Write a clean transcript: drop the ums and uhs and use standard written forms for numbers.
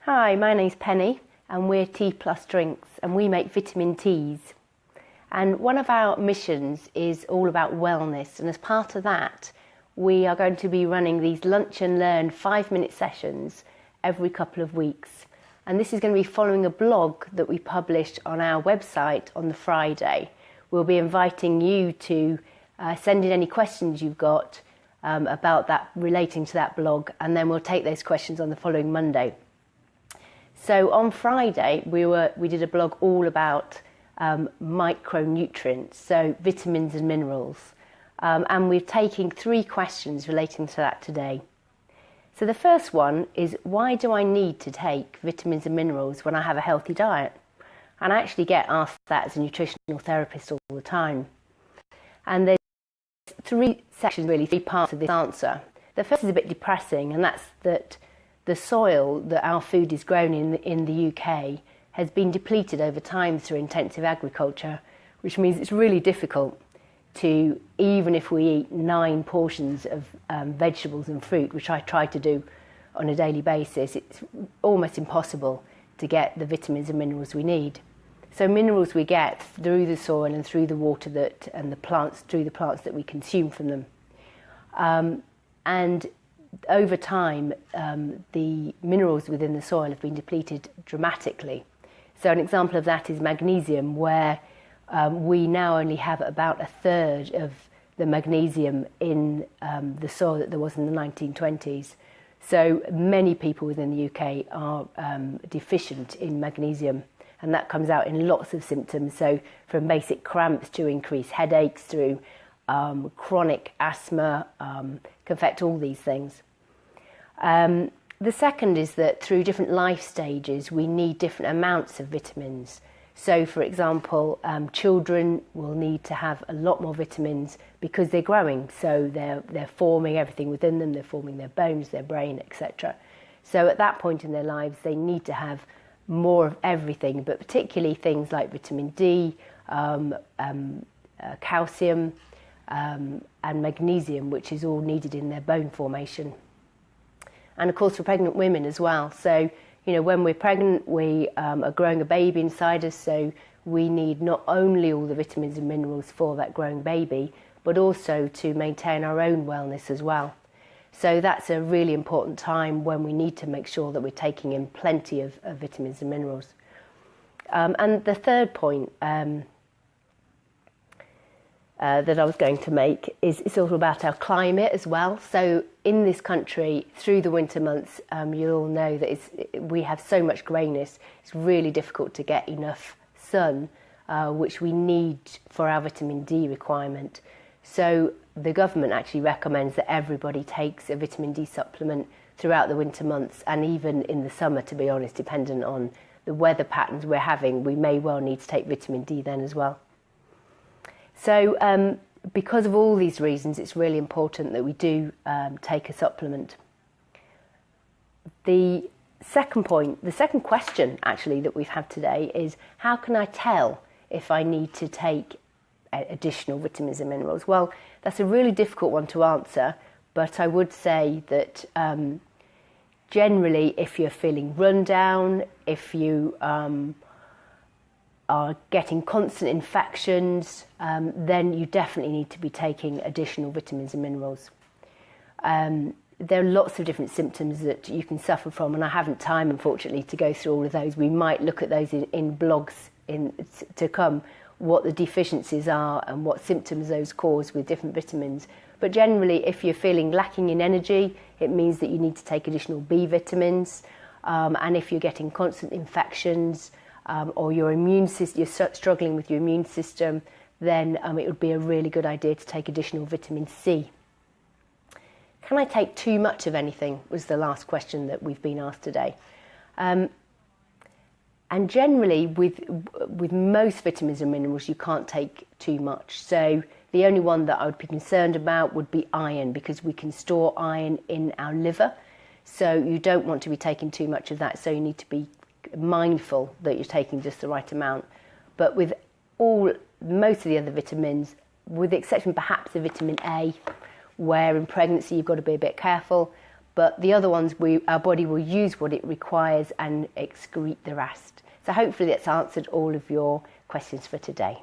Hi, my name's Penny and we're Tea Plus Drinks and we make vitamin teas. And one of our missions is all about wellness, and as part of that we are going to be running these lunch and learn 5-minute sessions every couple of weeks. And this is going to be following a blog that we published on our website on the Friday. We'll be inviting you to send in any questions you've got about that, relating to that blog, and then we'll take those questions on the following Monday. So on Friday we did a blog all about micronutrients, so vitamins and minerals, and we're taking 3 questions relating to that today. So the first one is, why do I need to take vitamins and minerals when I have a healthy diet? And I actually get asked that as a nutritional therapist all the time. And there's 3 sections, really 3 parts of this answer. The first is a bit depressing, and that's that the soil that our food is grown in the UK has been depleted over time through intensive agriculture, which means it's really difficult to, even if we eat 9 portions of vegetables and fruit, which I try to do on a daily basis, it's almost impossible to get the vitamins and minerals we need. So minerals we get through the soil and through the water and the plants, through the plants that we consume from them. And over time, the minerals within the soil have been depleted dramatically. So an example of that is magnesium, where we now only have about 1/3 of the magnesium in the soil that there was in the 1920s. So many people within the UK are deficient in magnesium, and that comes out in lots of symptoms. So from basic cramps to increased headaches through chronic asthma, can affect all these things. The second is that through different life stages we need different amounts of vitamins. So for example, children will need to have a lot more vitamins because they're growing, so they're forming everything within them, they're forming their bones, their brain, etc. So at that point in their lives they need to have more of everything, but particularly things like vitamin D, calcium, and magnesium, which is all needed in their bone formation. And of course for pregnant women as well. So, you know, when we're pregnant, we are growing a baby inside us, so we need not only all the vitamins and minerals for that growing baby, but also to maintain our own wellness as well. So that's a really important time when we need to make sure that we're taking in plenty of vitamins and minerals. And the third point that I was going to make is it's all about our climate as well. So in this country, through the winter months, you'll know that we have so much greyness. It's really difficult to get enough sun, which we need for our vitamin D requirement. So the government actually recommends that everybody takes a vitamin D supplement throughout the winter months, and even in the summer, to be honest, dependent on the weather patterns we're having, we may well need to take vitamin D then as well. So because of all these reasons, it's really important that we do take a supplement. The second point, the second question actually that we've had today is, how can I tell if I need to take additional vitamins and minerals? Well, that's a really difficult one to answer, but I would say that generally if you're feeling run down, if you are getting constant infections, then you definitely need to be taking additional vitamins and minerals. There are lots of different symptoms that you can suffer from, and I haven't time, unfortunately, to go through all of those. We might look at those in blogs to come, what the deficiencies are and what symptoms those cause with different vitamins. But generally, if you're feeling lacking in energy, it means that you need to take additional B vitamins. And if you're getting constant infections, or your immune system, you're struggling with your immune system, then it would be a really good idea to take additional vitamin C. Can I take too much of anything, was the last question that we've been asked today. And generally with most vitamins and minerals you can't take too much. So the only one that I would be concerned about would be iron, because we can store iron in our liver. So you don't want to be taking too much of that, so you need to be mindful that you're taking just the right amount. But with most of the other vitamins, with the exception perhaps of vitamin A, where in pregnancy you've got to be a bit careful, but the other ones, our body will use what it requires and excrete the rest. So hopefully that's answered all of your questions for today.